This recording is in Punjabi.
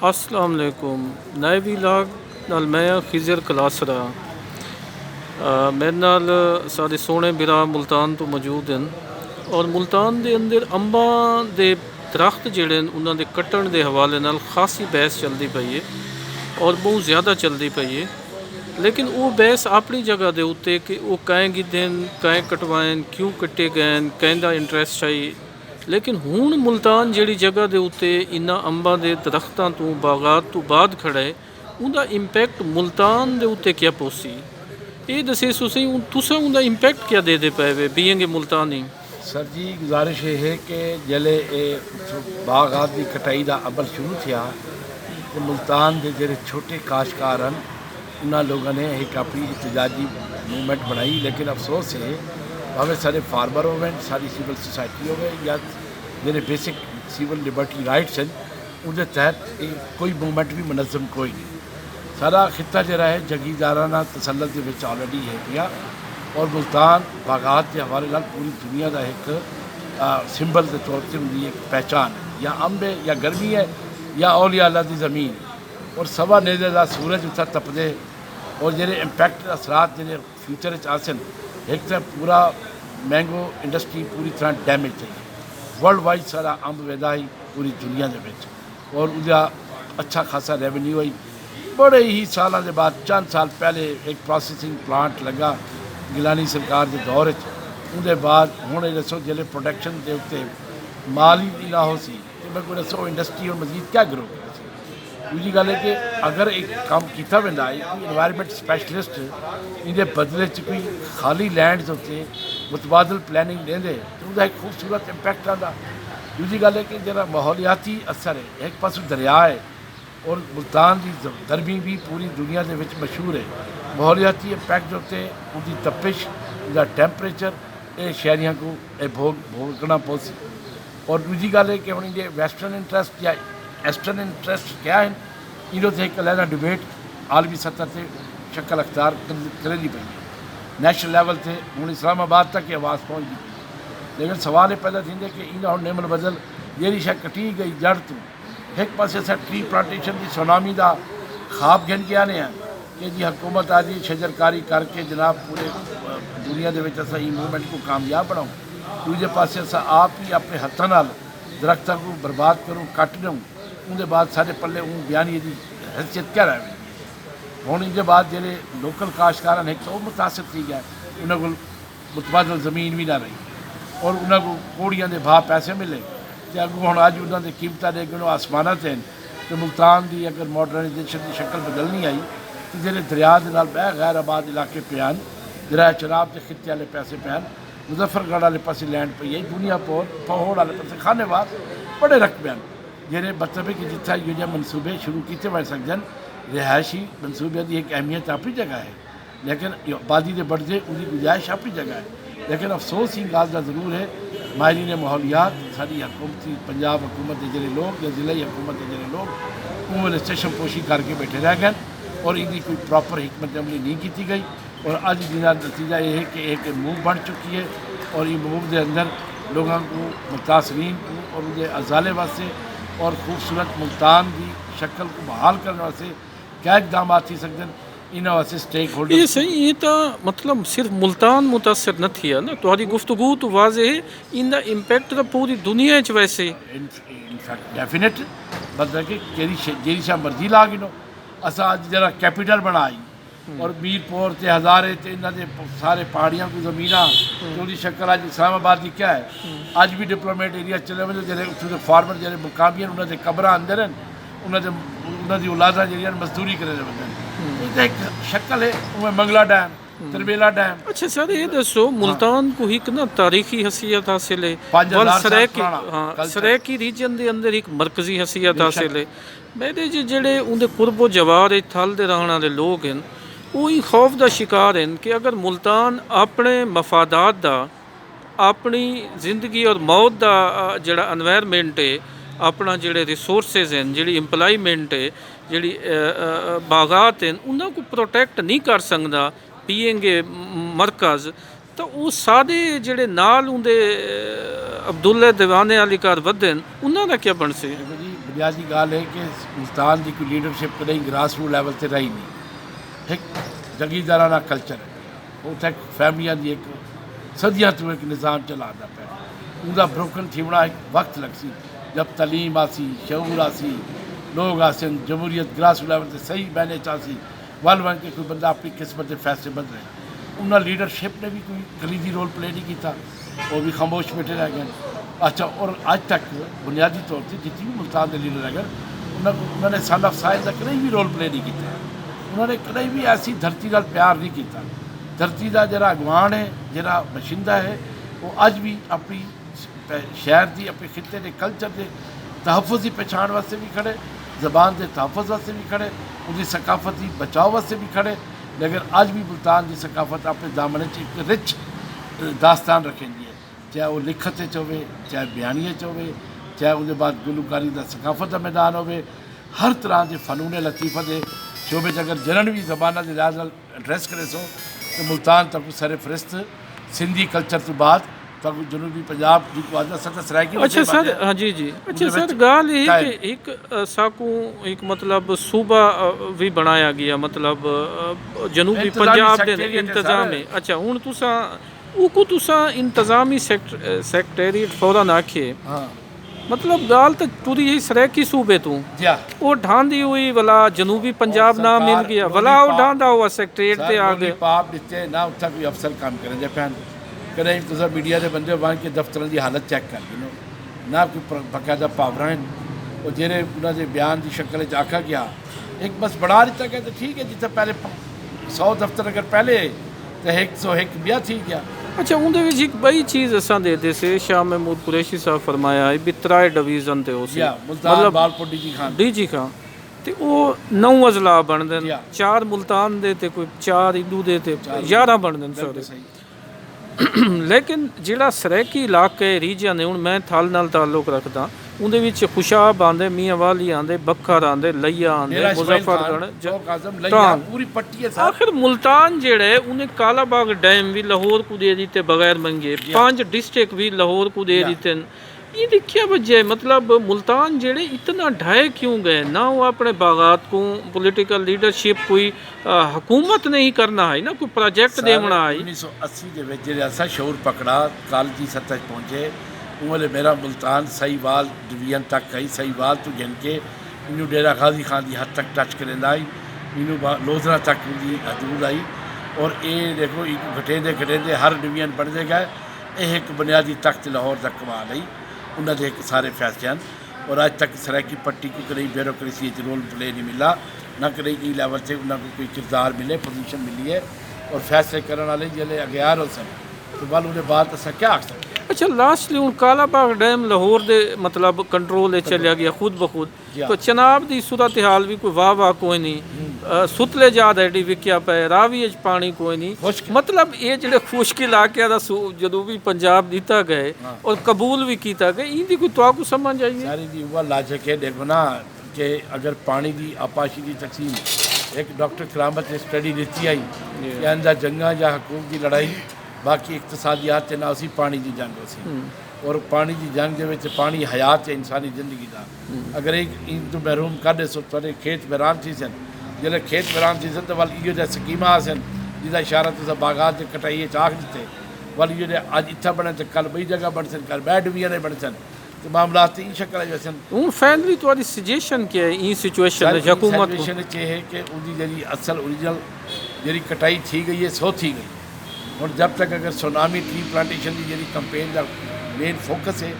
अस्सलाम वालेकुम। नए ਵੀਲਾਗ ਨਾਲ ਮੈਂ ਖਿਜ਼ਰ ਕਲਾਸਰਾ। ਮੇਰੇ ਨਾਲ ਸਾਡੇ ਸੋਹਣੇ ਵੀਰਾ ਮੁਲਤਾਨ ਤੋਂ ਮੌਜੂਦ ਹਨ ਔਰ ਮੁਲਤਾਨ ਦੇ ਅੰਦਰ ਅੰਬਾਂ ਦੇ ਦਰਖਤ ਜਿਹੜੇ ਨੇ ਉਹਨਾਂ ਦੇ ਕੱਟਣ ਦੇ ਹਵਾਲੇ ਨਾਲ ਖਾਸੀ ਬਹਿਸ ਚੱਲਦੀ ਪਈ ਹੈ ਔਰ ਬਹੁਤ ਜ਼ਿਆਦਾ ਚੱਲਦੀ ਪਈ ਹੈ। ਲੇਕਿਨ ਉਹ ਬਹਿਸ ਆਪਣੀ ਜਗ੍ਹਾ ਦੇ ਉੱਤੇ ਕਿ ਉਹ ਕਾਇ ਗਿੱਧੇ ਕਾਇ ਕਟਵਾਏ ਕਿਉਂ ਕੱਟੇ ਗਏ ਕਹਿੰਦਾ ਇੰਟਰਸਟ ਆਈ। ਲੇਕਿਨ ਹੁਣ ਮੁਲਤਾਨ ਜਿਹੜੀ ਜਗ੍ਹਾ ਦੇ ਉੱਤੇ ਇਹਨਾਂ ਅੰਬਾਂ ਦੇ ਦਰਖਤਾਂ ਤੋਂ ਬਾਗਾਤ ਤੋਂ ਬਾਅਦ ਖੜਾ ਹੈ ਉਹਦਾ ਇੰਪੈਕਟ ਮੁਲਤਾਨ ਦੇ ਉੱਤੇ ਕਿਆ ਪੋਸੀ ਇਹ ਦੱਸੇ ਤੁਸੀਂ ਉਹਦਾ ਇੰਪੈਕਟ ਕਿਆ ਦੇ ਪਏ ਵੇ ਬੀएंगे मुल्तानी। सर जी गुजारिश ये है कि जले बागात की कटाई का अमल शुरू थिया तो मुल्तान के जोड़े छोटे काश्तकार हैं उन्होंने लोगों ने एक अपनी इतजाजी मूवमेंट बनाई। लेकिन अफसोस है भावें सारे फार्मर हो गए सारी सिविल सोसाइटी हो गए या मेरे बेसिक सिविल लिबर्टी राइट्स हैं उनके तहत कोई मूवमेंट भी मुनज़म कोई नहीं। सारा खिता जरा है जगीरदाराना तसल्लुत के विच ऑलरेडी है पिया और मुल्तान बागात के हवाले नाल पूरी दुनिया का एक सिंबल के तौर पर उनकी एक पहचान है। या अंब है या गर्मी है या औलिया अल्लाह की ज़मीन और सवा नेज़े का सूरज उत्थे तपदे और जो इंपैक्ट असरात जो फ्यूचर आसन एक तो पूरा मैंगो इंडस्ट्री पूरी तरह डैमेज है। वर्ल्ड वाइड सारा अंब वैदा ही पूरी दुनिया के और उसका अच्छा खासा रेवन्यू है। बड़े ही सालों के बाद चंद साल पहले एक प्रोसेसिंग प्लांट लगा गिलानी सरकार के दौर उनके बाद हूँ दसो जिले प्रोडक्शन के उत्ते माल ही ना हो सी तो मैं कोई दसो इंडस्ट्री और मजीद क्या करोगे। दूसरी गल है कि अगर एक काम किया वैदा है कोई इन्वायरमेंट स्पैशलिस्ट इनके बदले कोई खाली लैंड के उत्ते मुतबादल प्लैनिंग देंदे तो उसका एक खूबसूरत इंपैक्ट आता। दूसरी गल है कि जरा माहौलियाती असर है एक पासों दरिया है और मुल्तान की गर्मी भी पूरी दुनिया के विच मशहूर है। माहौलियाती इंपैक्ट के उत्ते उनकी तपिश उसका टैंपरेचर ये शहरियों को भोगना पौसी। और दूसरी गल है कि हम ये वैसटर्न इंटरस्ट या ईस्टर्न इंटरस्ट क्या है इन्होंने एक अलहदा डिबेट आलमी सतह पर शक्ल अख्तियार करें पई है। नेशनल लेवल से हूँ इस्लामाबाद तक आवाज़ पहुँचती पई। लेकिन सवाल ये पैदा थी कि इन्हें हम निमन बदल जी शा कटी गई जड़ तो एक पास अस ट्री प्लांटेशन की सुनामी का खाब गिन के आने कि जी हुकूमत आ जी शजरकारी करके जनाब पूरे दुनिया के मूवमेंट को कामयाब बनाऊँ। दूजे पास अस आप ही अपने हथों नाल दरख्तों को बर्बाद करूँ कट दूँ उनके बाद सारे पल्ले हूँ बयानी की हैसियत क्या रहे। हूँ इनके बाद जो लोकल काश्तकार हैं एक तो मुतासर थी गया उन्होंने को मुतबादल ज़मीन भी ना रही और उन्होंने कोड़ियाँ के भाव पैसे मिले तो अगू हम अज उन्होंने कीमत देख आसमाना से तो मुल्तान की अगर मॉडर्नाइजेशन की शक्ल बदलनी आई तो जो दरिया के नाल बह गैर आबाद इलाके पे हैं जरा चनाब के खिते वाले पैसे पे हैं मुजफ्फरगढ़ वाले पास लैंड पई है दुनिया पौड़ वाले पास खानेवाद बड़े रकबे हैं जेरे मतलब कि जिथे ये मनसूबे शुरू किए जा सकते हैं। रिहायशी मनसूबे की एक अहमियत अपनी जगह है लेकिन आबादी के बढ़ते उसकी गुंजाइश अपनी जगह है। लेकिन अफसोस ही गल का जरूर है माहरीन माहौलियात साड़ी हुकूमती पंजाब हुकूमत के जोड़े लोग या जिले हुकूमत के जोड़े लोग वो चशमपोशी करके बैठे रह गए और इनकी कोई प्रॉपर हिकमत अमली नहीं की गई। और अज दिन नतीजा ये है कि एक मूव बन चुकी है और ये मूव के अंदर लोगों को मुतासरीन को और उनके अजाले वास्ते और खूबसूरत मुल्तान की शक्ल को बहाल करने वास्ते क्या इकदाम थी सकते हैं इन्होंने वास्ते स्टेक होल्डर ये सही ये तो मतलब सिर्फ मुल्तान मुतासर न थी है ना तुम्हारी गुफ्तगू तो वाजे है इनका इंपैक्ट तो पूरी दुनिया च वैसे इनफैक्ट डेफिनेट मतलब कि जी शा मर्जी ला गिनो असा अज जरा कैपिटल बनाई और मीरपुर से हज़ारे तो इन्होंने सारे पहाड़ियों को ज़मीन तो शक्ल अज इस्लामाबाद की क्या है अज भी डिप्लोमेट एरिया चले वे जो उत्थों फार्मर जो मुकामी उन्होंने कबर अंदर हैं उन्होंने औलादा जी मजदूरी करे बंदे एक शक्ल है उमें मंगला डैम तरबेला डैम। अच्छा सर ये दसो मुल्तान को एक ना तारीखी हसीयत हासिल है सराकी रीजन के अंदर एक मरकजी हसीयत हासिल है मेरे जेडे उनके कुरबो जवार थल के रहने वाले लोग हैं वो ही खौफ का शिकार हैं कि अगर मुल्तान अपने मफादात का अपनी जिंदगी और मौत का जोड़ा एनवायरमेंट है अपना जोड़े रिसोर्सिज हैं जी इंपलाईमेंट है जी बागात हैं उन्होंने को प्रोटैक्ट नहीं कर सकता पीएंगे मरकज़ तो वो सारे जोड़े नाल उनके अब्दुल्ला दीवाने वाली घर वधन उन्हों का क्या बन से। بنیادی گال ہے کہ ملتان کی کوئی لیڈرشپ کدی گراس روٹ لیول سے رہی نہیں. ایک جگیردارانہ کلچر ہے اتنے فیملیاں کی ایک صدیاں تو ایک نظام چلا پیا. انہیں بروکن تھیونا ایک وقت لگ سی جب تعلیم آسی شعور آسی لوگ آسن جمہوریت گراس روٹ لیول سے صحیح بہنے چاہسی ول ون کے کوئی بندہ اپنی قسمت کے فیصلے بن رہے. انہیں لیڈرشپ نے بھی کوئی کلیدی رول پلے نہیں کیتا, وہ بھی خاموش بیٹھے رہ گئے. اچھا اور اج تک بنیادی طور سے جتنی بھی ملتان کے لیڈر رہ گئے انہوں نے سن آف سائنس کا کدی بھی رول پلے نہیں کیتا. انہوں نے کدی بھی ایسی دھرتی نال پیار نہیں کیتا. دھرتی کا جڑا اگوان ہے جڑا باشندہ ہے وہ اج بھی اپنی شہر کی اپنے خطے کے کلچر کے تحفظ کی پہچان واسطے بھی کھڑے, زبان کے تحفظ واسطے بھی کھڑے, ان کی ثقافت کی بچاؤ واسطے بھی کھڑے. لیکن اج بھی ملتان کی ثقافت اپنے دامنے ایک رچ داستان رکھیں ہے, چاہے وہ لکھت ہوے چاہے بیانیے ہوے چاہے ان کے بعد گلوکاری کا ثقافت کا میدان ہوے, ہر طرح کے فنون لطیفہ کے شعبے اگر جنن بھی زبانہ کے لحاظ ایڈریس کرے سو تو ملتان تک سر فہرست سندھی کلچر تو بعد تک جنوبی پنجاب جی کو آدھا سطح سرائکی. اچھا سر, ہاں جی جی, اچھا سر گال یہ کہ ایک ساکوں ایک مطلب صوبہ بھی بنایا گیا مطلب جنوبی پنجاب دے انتظام ہے. اچھا ہوں تساں او کو تساں انتظامی سیکٹریٹ فوراً آکھے مطلب گال تو پوری یہی سرائکی صوبے تو وہ ڈھاندی ہوئی ولا جنوبی پنجاب نام مل گیا ولا وہ ڈھاندا ہوا سیکٹریٹ تے آ گئے. پاپ دیتے نہ اتنا کوئی افسر کام کریں جے پہن کدیں تصا میڈیا کے بندے وہاں کے دفتر کی حالت چیک کر لو نہ کوئی باقاعدہ پاور ہیں وہ جہے انہوں نے بیان کی شکل آکھا گیا ایک بس بڑھا دیتا گیا تو ٹھیک ہے جتنے پہلے 100 دفتر اگر پہلے تو 101 بیا تھی گیا. اچھا اندر ایک بئی چیز اساں دے سے شاہ محمود قریشی صاحب فرمایا ہے بھی 3 ڈویژن تے ہو سی مطلب بالپور ڈی جی خان تے وہ 9 اضلاع بن دین 4 ملتان دے تے کوئی 4 ہندو دے تے 11 بن دین سارے. لیکن جڑا سرائکی علاقے ریجن ہے ہوں میں تھال نال تعلق رکھدا اندر وچ خوشاب آندے میاں والی آندے بکھر آندے لیا آندے مظفر گڑھ پوری پٹی ہے. آخر ملتان جڑا ہے انہیں کالا باغ ڈیم بھی لاہور کو دے دیتے بغیر منگے 5 ڈسٹرکٹ بھی لاہور کو دے دیتے. یہ دیکھیا وجہ مطلب ملتان جڑے اتنا ڈھائے کیوں گئے نہ وہ اپنے باغات کو پولیٹیکل لیڈرشپ کوئی حکومت نہیں کرنا ہے نہ کوئی پروجیکٹ دیونا ہے. 1980 کے وچ جڑا ایسا شعور پکڑا کالجی سطح پہنچے انہوں میرا ملتان سہیوال ڈویژن تک آئی سہیوال تو گن کے انہوں ڈیرہ غازی خان کی حد تک ٹچ کریں آئی انہوں لودھرا تک ان کی حدود آئی اور یہ دیکھو گھٹیندے گھٹیندے ہر ڈویژن بڑھتے گئے. یہ ایک بنیادی تخت لاہور تک کما لی انہوں نے ایک سارے فیصلے ہیں اور اج تک سرائکی پٹی کو کہیں بیوروکریسی رول پلے نہیں ملا نہ کہیں ای لیول سے انہوں کو کوئی کردار ملے پوزیشن ملی ہے اور فیصلے کرنے والے جلے اگیار ہو سن تو بل انہیں بات اصل کیا آخ سکتے. اچھا لاسٹلی ہوں کالا باغ ڈیم لاہور دے مطلب کنٹرول چلیا گیا خود بخود تو چناب دی صورتحال بھی کوئی واہ کوئی نہیں ستلے جاد ایڈی وکیا پے راوی پانی کوئی نہیں مطلب یہ جڑے خشک علاقے دا جنوبی پنجاب دیتا گئے اور قبول بھی کیتا گئے ان دی کوئی تو کو سمجھ آئیے ساری دی وہ لاجک ہے. دیکھو نا کہ اگر پانی دی آپاشی کی تقسیم ایک ڈاکٹر کرامت نے اسٹڈی دیتی آئی کہ اندر جنگاں یا حقوق کی لڑائی باقی اقتصادیات نہ اسی پانی کی جنگ ہو سی اور پانی کی جنگ دے پانی حیات ہے انسانی زندگی کا. اگر ایک ان تو محروم کر دے سو تھوڑے کھیت ویران تھی سن جلے کھیت ویران تھی سن تو ول یہ جو سکیمیں آسن جہاں اشارہ تو باغات کے کٹائی چاک دیتے ول یہ اج اتنا بنے تو کل بئی جگہ بن سن کل بے ڈویژن بن سن تو معاملات ان شکل ویسن. ہوں فائنلی تھوڑی سجیشن کیا ہے ان سچویشن حکومت یہ ہے کہ ان کی جی اصل اوریجنل جی کٹائی تھی گئی ہے سو تھی گئی اور جب تک اگر سونامی ٹری پلانٹیشن کی جی کمپین کا مین فوکس ہے